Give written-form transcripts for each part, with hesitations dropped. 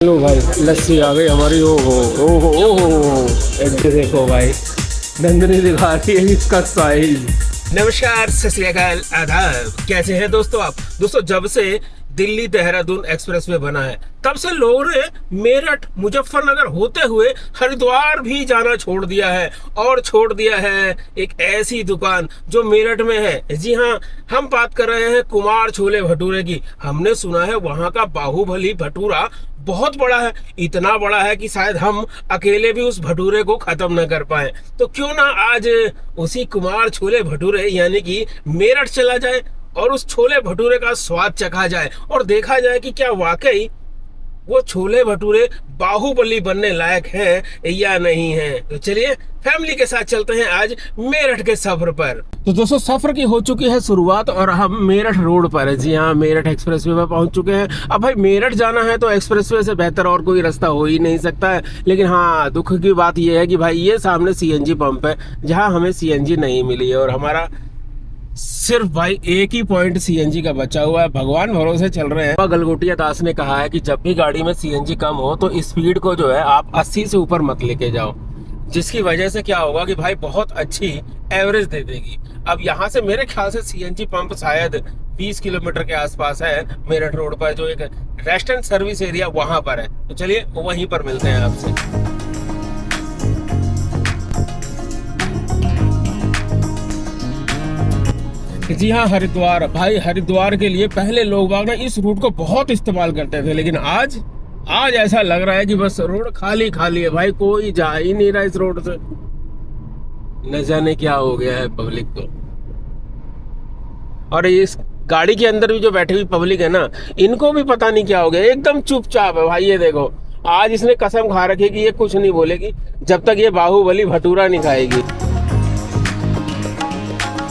लो भाई, लस्सी आ गई हमारी। ओ हो, ये देखो भाई, नंदनी दिखा रही है इसका साइज। नमस्कार, सत श्री अकाल, आदाब। कैसे हैं दोस्तों आप? दोस्तों, जब से दिल्ली देहरादून एक्सप्रेसवे बना है तब से लोगों ने मेरठ मुजफ्फरनगर होते हुए हरिद्वार भी जाना छोड़ दिया है, और छोड़ दिया है एक ऐसी दुकान जो मेरठ में है। जी हाँ, हम बात कर रहे हैं कुमार छोले भटूरे की। हमने सुना है वहां का बाहुबली भटूरा बहुत बड़ा है, इतना बड़ा है कि शायद हम अकेले भी उस भटूरे को खत्म न कर पाए। तो क्यों ना आज उसी कुमार छोले भटूरे यानी कि मेरठ चला जाए और उस छोले भटूरे का स्वाद चखा जाए और देखा जाए कि क्या वाकई वो छोले भटूरे बाहुबली बनने लायक हैं या नहीं हैं। तो चलिए फैमिली के साथ चलते हैं आज मेरठ के सफर पर। तो दोस्तों, सफर की हो चुकी है शुरुआत और हम मेरठ रोड पर है। जी हाँ, मेरठ एक्सप्रेसवे पर पहुंच चुके हैं। अब भाई मेरठ जाना है तो एक्सप्रेसवे से बेहतर और कोई रास्ता हो ही नहीं सकता है। लेकिन हाँ, दुख की बात यह है कि भाई ये सामने सीएनजी पंप है जहाँ हमें सीएनजी नहीं मिली है, और हमारा सिर्फ भाई एक ही पॉइंट सीएनजी का बचा हुआ है। भगवान भरोसे चल रहे हैं। गलगोटिया दास ने कहा है कि जब भी गाड़ी में सीएनजी कम हो तो स्पीड को जो है आप 80 से ऊपर मत लेके जाओ, जिसकी वजह से क्या होगा कि भाई बहुत अच्छी एवरेज दे देगी। अब यहाँ से मेरे ख्याल से सीएनजी पंप शायद 20 किलोमीटर के आसपास है मेरठ रोड पर, जो एक रेस्टोरेंट सर्विस एरिया वहां पर है। तो चलिए वहीं पर मिलते हैं आपसे। जी हाँ, हरिद्वार। भाई हरिद्वार के लिए पहले लोग बाग ना इस रूट को बहुत इस्तेमाल करते थे, लेकिन आज ऐसा लग रहा है कि बस रोड खाली खाली है। भाई कोई जा ही नहीं रहा इस रोड से, न जाने क्या हो गया है पब्लिक को। और इस गाड़ी के अंदर भी जो बैठी हुई पब्लिक है ना, इनको भी पता नहीं क्या हो गया, एकदम चुपचाप है। भाई ये देखो, आज इसने कसम खा रखी कि ये कुछ नहीं बोलेगी जब तक ये बाहुबली भटूरा नहीं खाएगी।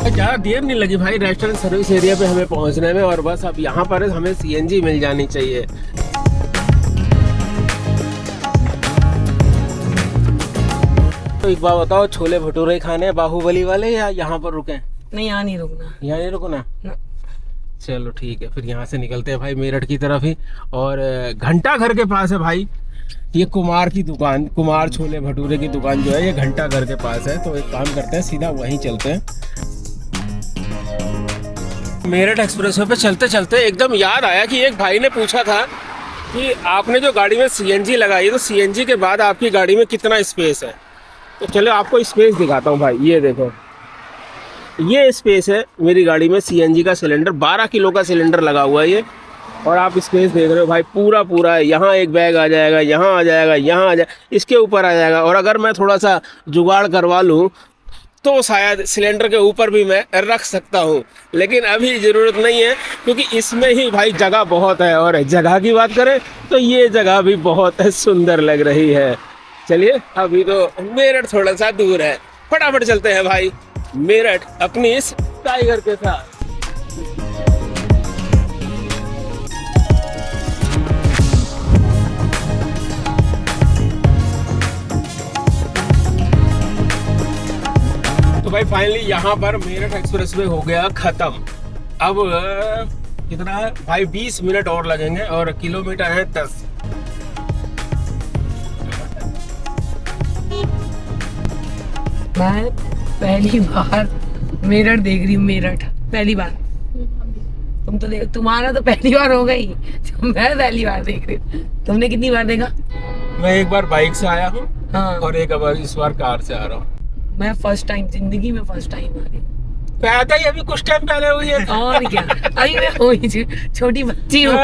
ज़्यादा देर नहीं लगी भाई रेस्टोरेंट सर्विस एरिया पे हमें पहुंचने में, और बस अब यहाँ पर हमें सीएनजी मिल जानी चाहिए। तो एक बात बताओ, छोले भटूरे खाने बाहुबली वाले या यहाँ पर रुके? नहीं, यहाँ नहीं रुकना। यहाँ नहीं रुकना? चलो ठीक है, फिर यहाँ से निकलते हैं भाई मेरठ की तरफ ही। और घंटा घर के पास है भाई ये कुमार की दुकान, कुमार छोले भटूरे की दुकान जो है ये घंटा घर के पास है। तो एक काम करते हैं, सीधा वहीं चलते हैं। मेरठ एक्सप्रेसवे पे चलते चलते एकदम याद आया कि एक भाई ने पूछा था कि आपने जो गाड़ी में सीएनजी लगाई है तो सीएनजी के बाद आपकी गाड़ी में कितना स्पेस है। तो चलो आपको स्पेस दिखाता हूँ भाई। ये देखो, ये स्पेस है मेरी गाड़ी में। सीएनजी का सिलेंडर 12 किलो का सिलेंडर लगा हुआ है ये, और आप स्पेस देख रहे हो भाई, पूरा है। यहाँ एक बैग आ जाएगा, यहाँ आ जाएगा, यहाँ आ जाएगा, इसके ऊपर आ जाएगा। और अगर मैं थोड़ा सा जुगाड़ करवा लूँ तो शायद सिलेंडर के ऊपर भी मैं रख सकता हूँ, लेकिन अभी ज़रूरत नहीं है क्योंकि इसमें ही भाई जगह बहुत है। और जगह की बात करें तो ये जगह भी बहुत सुंदर लग रही है। चलिए, अभी तो मेरठ थोड़ा सा दूर है, फटाफट चलते हैं भाई मेरठ अपनी इस टाइगर के साथ। तो भाई फाइनली यहाँ पर मेरठ एक्सप्रेसवे हो गया खत्म। अब कितना है भाई, 20 मिनट और लगेंगे और किलोमीटर है 10। मैं पहली बार मेरठ देख रही हूँ, मेरठ पहली बार। तुम तो देख, तुम्हारा तो पहली बार हो गई, मैं पहली बार देख रही हूँ। तुमने कितनी बार देखा? मैं एक बार बाइक से आया हूँ, हाँ, और एक बार इस बार कार से आ रहा हूँ। मैं फर्स्ट टाइम, जिंदगी में फर्स्ट टाइम आ रही। पैदा ही अभी कुछ टाइम पहले हुई है। और क्या, अभी मैं हुई छोटी बच्ची हूँ।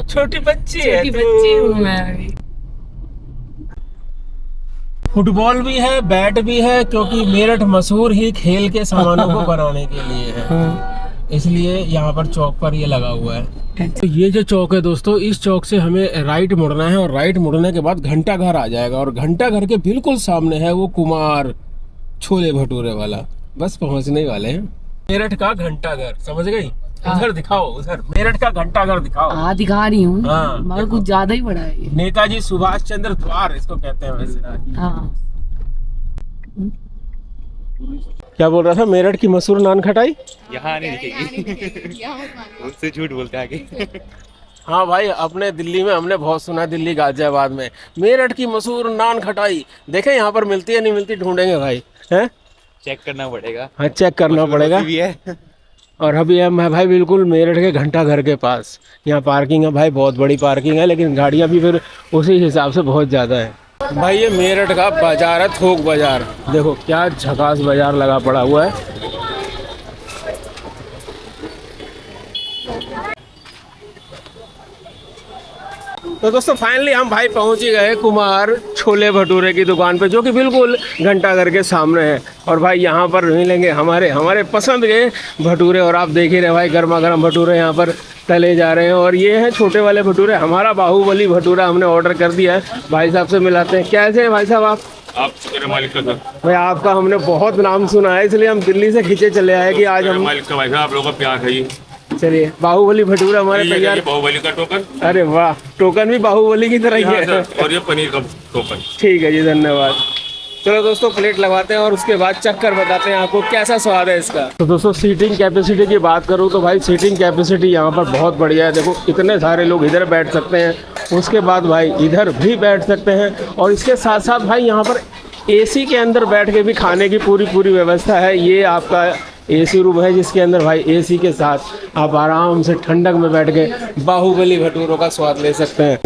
छोटी बच्ची छोटी बच्ची हूँ मैं अभी। फुटबॉल भी है, बैट भी है, क्योंकि मेरठ मशहूर ही खेल के सामानों को बनाने के लिए है, इसलिए यहाँ पर चौक पर ये लगा हुआ है। तो ये जो चौक है दोस्तों, इस चौक से हमें राइट मुड़ना है, और राइट मुड़ने के बाद घंटा घर आ जाएगा, और घंटा घर के बिल्कुल सामने है वो कुमार छोले भटूरे वाला। बस पहुंचने ही वाले हैं। मेरठ का घंटा घर, समझ गई? उधर दिखाओ, उधर मेरठ का घंटा घर दिखाओ। हाँ, दिखा रही हूँ, हाँ, मगर कुछ ज्यादा ही बड़ा है ये। नेताजी सुभाष चंद्र द्वार इसको कहते हैं वैसे। हाँ, क्या बोल रहा था? मेरठ की मशहूर नान खटाई यहाँ नहीं दिखेगी। उससे झूठ बोलते आगे। हाँ भाई, अपने दिल्ली में हमने बहुत सुना है, दिल्ली गाजियाबाद में मेरठ की मशहूर नान खटाई। देखें यहाँ पर मिलती है नहीं मिलती, ढूंढेंगे भाई, हैं? चेक करना पड़ेगा। हाँ, चेक करना पड़ेगा। भी है। और अभी हम है भाई बिल्कुल मेरठ के घंटा घर के पास। यहाँ पार्किंग है भाई, बहुत बड़ी पार्किंग है, लेकिन गाड़ियाँ भी फिर उसी हिसाब से बहुत ज़्यादा है। भाई ये मेरठ का बाजार है, थोक बाजार। देखो क्या झकास बाजार लगा पड़ा हुआ है। तो दोस्तों फाइनली हम भाई पहुंच ही गए कुमार छोले भटूरे की दुकान पे, जो कि बिल्कुल घंटाघर के सामने है। और भाई यहाँ पर मिलेंगे हमारे पसंद के भटूरे। और आप देख ही रहे भाई, गर्मा गर्म भटूरे यहाँ पर तले जा रहे हैं। और ये हैं छोटे वाले भटूरे। हमारा बाहुबली भटूरा हमने ऑर्डर कर दिया है। भाई साहब से मिलाते हैं। कैसे हैं भाई साहब आप मेरे मालिक का सर। भाई आपका हमने बहुत नाम सुना है, इसलिए हम दिल्ली से खींचे चले आए कि आज हम मालिक का भाई साहब, आप लोगों का प्यार है ये। चलिए, बाहुबली भटूरा हमारे तैयार। बाहुबली का टोकन। अरे वाह, टोकन भी बाहुबली की तरह ही है। और ये पनीर का टोकन। ठीक है जी, धन्यवाद। चलो दोस्तों प्लेट लगाते हैं और उसके बाद चख कर बताते हैं आपको कैसा स्वाद है इसका। तो दोस्तों सीटिंग कैपेसिटी की बात करूँ तो भाई सीटिंग कैपेसिटी यहाँ पर बहुत बढ़िया है। देखो इतने सारे लोग इधर बैठ सकते हैं, उसके बाद भाई इधर भी बैठ सकते हैं। और इसके साथ साथ भाई यहाँ पर एसी के अंदर बैठ के भी खाने की पूरी व्यवस्था है। ये आपका एसी रूम है, जिसके अंदर भाई एसी के साथ आप आराम से ठंडक में बैठ के बाहुबली भटूरों का स्वाद ले सकते हैं।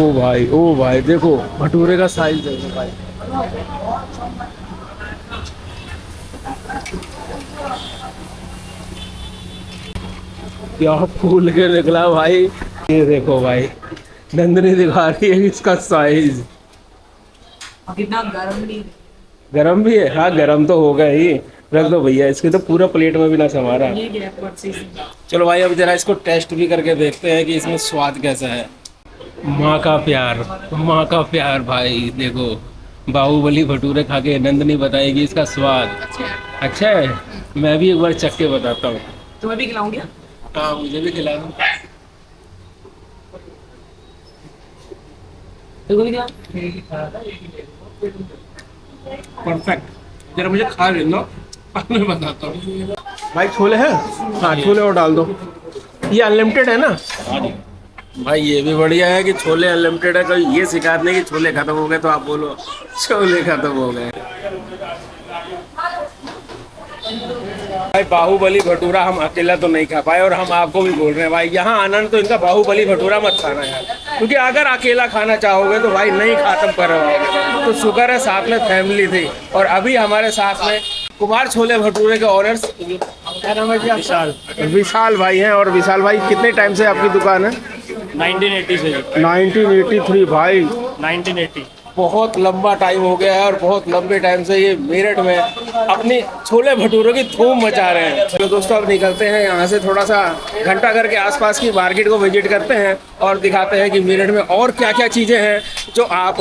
ओ भाई देखो भटूरे का साइज देखो भाई। क्या फूल के निकला भाई। ये देखो भाई, नंदनी दिखा रही है इसका साइज। कितना गर्म नहीं गरम भी है? हाँ गरम तो होगा ही। रख दो भैया, इसके तो पूरा प्लेट में भी ना समा रहा। चलो भाई अब जरा इसको टेस्ट भी करके देखते हैं कि इसमें स्वाद कैसा है। माँ का प्यार भाई। देखो बाहुबली भटूरे खा के नंदनी बताएगी इसका स्वाद अच्छा है। मैं भी एक बार चख के बताता हूँ। तुम्हें भी खिलाऊंगी। हाँ मुझे भी खिला दो। परफेक्ट। जरा मुझे खा लेना, मैं बताता हूँ। भाई छोले हैं? हाँ छोले और डाल दो। ये अनलिमिटेड है ना? भाई ये भी बढ़िया है कि छोले अनलिमिटेड है। कोई ये शिकायत नहीं कि छोले खत्म हो गए तो आप बोलो छोले खत्म हो गए। भाई बाहुबली भटूरा हम अकेला तो नहीं खा पाए, और हम आपको भी बोल रहे हैं भाई यहाँ आना तो इनका बाहुबली भटूरा मत खाना यार, क्योंकि अगर अकेला खाना चाहोगे तो भाई नहीं खत्म कर पाओगे। तो शुक्र है साथ में फैमिली थी। और अभी हमारे साथ में कुमार छोले भटूरे के ऑनर्स, क्या नाम है? विशाल भाई हैं। और विशाल भाई कितने टाइम से आपकी दुकान है? 1980 से। 1983 भाई, 1980 बहुत लंबा टाइम हो गया है। और बहुत लंबे टाइम से ये मेरठ में अपनी छोले भटूरों की धूम मचा रहे हैं। तो दोस्तों अब निकलते हैं यहाँ से, थोड़ा सा घंटाघर के आसपास की मार्केट को विजिट करते हैं और दिखाते हैं कि मेरठ में और क्या क्या चीज़ें हैं जो आप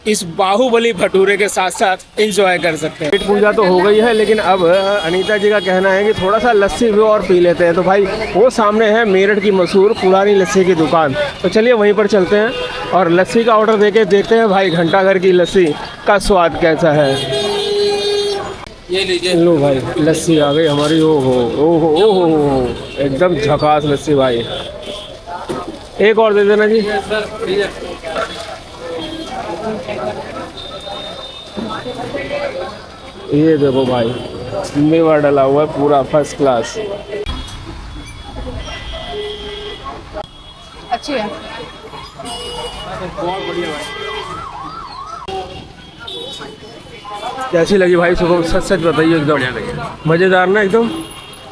इस बाहुबली भटूरे के साथ साथ एंजॉय कर सकते हैं। पेट पूजा तो हो गई है, लेकिन अब अनीता जी का कहना है कि थोड़ा सा लस्सी भी और पी लेते हैं। तो भाई वो सामने है मेरठ की मशहूर पुरानी लस्सी की दुकान, तो चलिए वहीं पर चलते हैं और लस्सी का ऑर्डर देके देखते हैं भाई घंटाघर की लस्सी का स्वाद कैसा है। ये लीजिए। लो भाई लस्सी आ गई हमारी। ओहो एकदम झकास लस्सी भाई। एक और दे देना जी। ये देखो भाई मेवा डला हुआ है पूरा फर्स्ट क्लास। अच्छी है। बहुत बढ़िया भाई। कैसी लगी भाई? सुबह सच सच बताइए। एकदम मज़ेदार ना, एकदम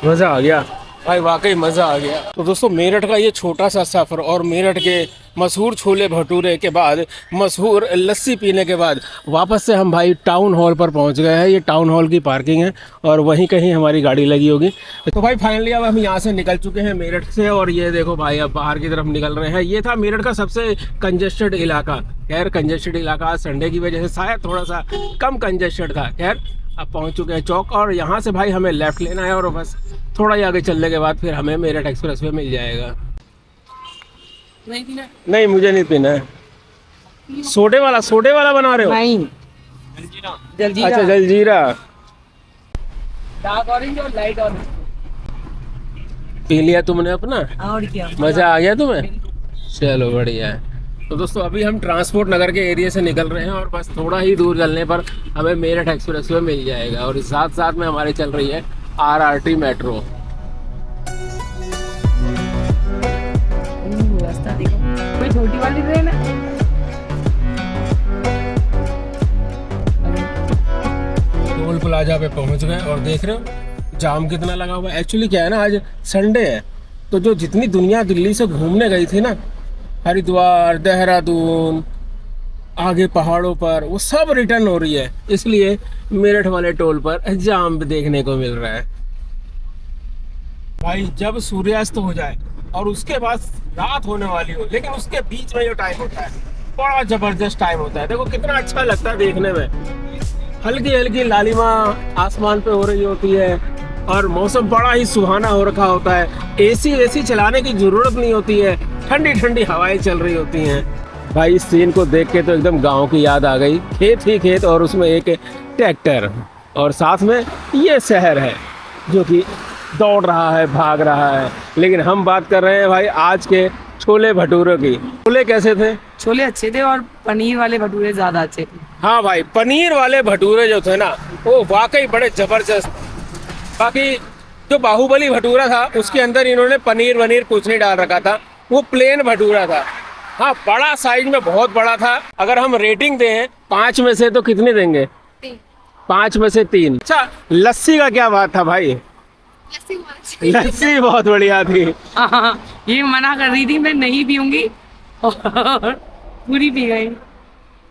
मज़ा आ गया भाई, वाकई मज़ा आ गया। तो दोस्तों मेरठ का ये छोटा सा सफ़र और मेरठ के मशहूर छोले भटूरे के बाद, मशहूर लस्सी पीने के बाद वापस से हम भाई टाउन हॉल पर पहुंच गए हैं। ये टाउन हॉल की पार्किंग है और वहीं कहीं हमारी गाड़ी लगी होगी। तो भाई फाइनली अब हम यहाँ से निकल चुके हैं मेरठ से। और ये देखो भाई अब बाहर की तरफ निकल रहे हैं। ये था मेरठ का सबसे कंजेस्टेड इलाका। खैर कंजेस्टेड इलाका संडे की वजह से शायद थोड़ा सा कम कंजेस्टेड था। खैर अब पहुंच चुके हैं चौक, और यहाँ से भाई हमें लेफ़्ट लेना है और बस थोड़ा ही आगे चलने के बाद फिर हमें मेरठ एक्सप्रेस वे मिल जाएगा। नहीं पीना? नहीं मुझे नहीं पीना है। सोडे वाला बना रहे हो? नहीं, जलजीरा। अच्छा जलजीरा। डार्क ऑरेंज और लाइट ऑरेंज। पी लिया तुमने अपना? और क्या, मजा आ गया तुम्हें? चलो बढ़िया है। तो दोस्तों अभी हम ट्रांसपोर्ट नगर के एरिया से निकल रहे हैं और बस थोड़ा ही दूर चलने पर हमें मेरठ एक्सप्रेस वे मिल जाएगा और साथ साथ में हमारे चल रही है RRT मेट्रो। रास्ता देखो, कोई छोटी वाली ट्रेन है। टोल प्लाजा पे पहुंच गए और देख रहे हो जाम कितना लगा हुआ है। एक्चुअली क्या है ना, आज संडे है तो जो जितनी दुनिया दिल्ली से घूमने गई थी ना, हरिद्वार, देहरादून, आगे पहाड़ों पर, वो सब रिटर्न हो रही है, इसलिए मेरठ वाले टोल पर जाम देखने को मिल रहा है। भाई जब सूर्यास्त हो जाए और उसके बाद रात होने वाली हो, लेकिन उसके बीच में जो टाइम होता है बड़ा जबरदस्त टाइम होता है। देखो कितना अच्छा लगता है देखने में, हल्की हल्की लालिमा आसमान पे हो रही होती है और मौसम बड़ा ही सुहाना हो रखा होता है। एसी चलाने की जरूरत नहीं होती है, ठंडी ठंडी हवाएं चल रही होती हैं। भाई इस सीन को देख के तो एकदम गांव की याद आ गई, खेत ही खेत और उसमें एक ट्रैक्टर और साथ में ये शहर है जो कि दौड़ रहा है, भाग रहा है। लेकिन हम बात कर रहे हैं भाई आज के छोले भटूरे की। छोले कैसे थे? छोले अच्छे थे और पनीर वाले भटूरे ज्यादा अच्छे थे। हाँ भाई, पनीर वाले भटूरे जो थे ना वो वाकई बड़े जबरदस्त। बाकी जो बाहुबली भटूरा था उसके अंदर इन्होंने पनीर वनीर कुछ नहीं डाल रखा था, वो प्लेन भटूरा था। हाँ बड़ा साइज में बहुत बड़ा था। अगर हम रेटिंग दें 5 में से तो कितने देंगे? 5 में से 3। अच्छा लस्सी का क्या बात था भाई? लस्सी बहुत बढ़िया थी। हाँ, ये मना कर रही थी मैं नहीं पीऊंगी और पूरी पी गई।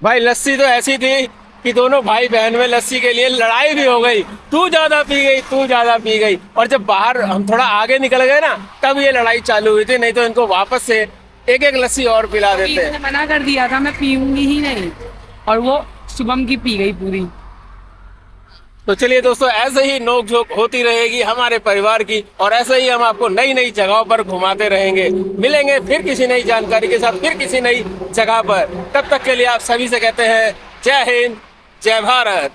भाई लस्सी तो ऐसी थी कि दोनों भाई बहन में लस्सी के लिए लड़ाई भी हो गई, तू ज्यादा पी गई, तू ज्यादा पी गई। और जब बाहर हम थोड़ा आगे निकल गए ना तब ये लड़ाई चालू हुई थी, नहीं तो इनको वापस से एक एक लस्सी और पिला देते। मैंने मना कर दिया था मैं पीऊंगी ही नहीं और वो शुभम की पी गई पूरी। तो चलिए दोस्तों ऐसे ही नोक झोंक होती रहेगी हमारे परिवार की और ऐसे ही हम आपको नई नई जगहों पर घुमाते रहेंगे। मिलेंगे फिर किसी नई जानकारी के साथ, फिर किसी नई जगह पर। तब तक के लिए आप सभी से कहते हैं जय हिंद, जय भारत।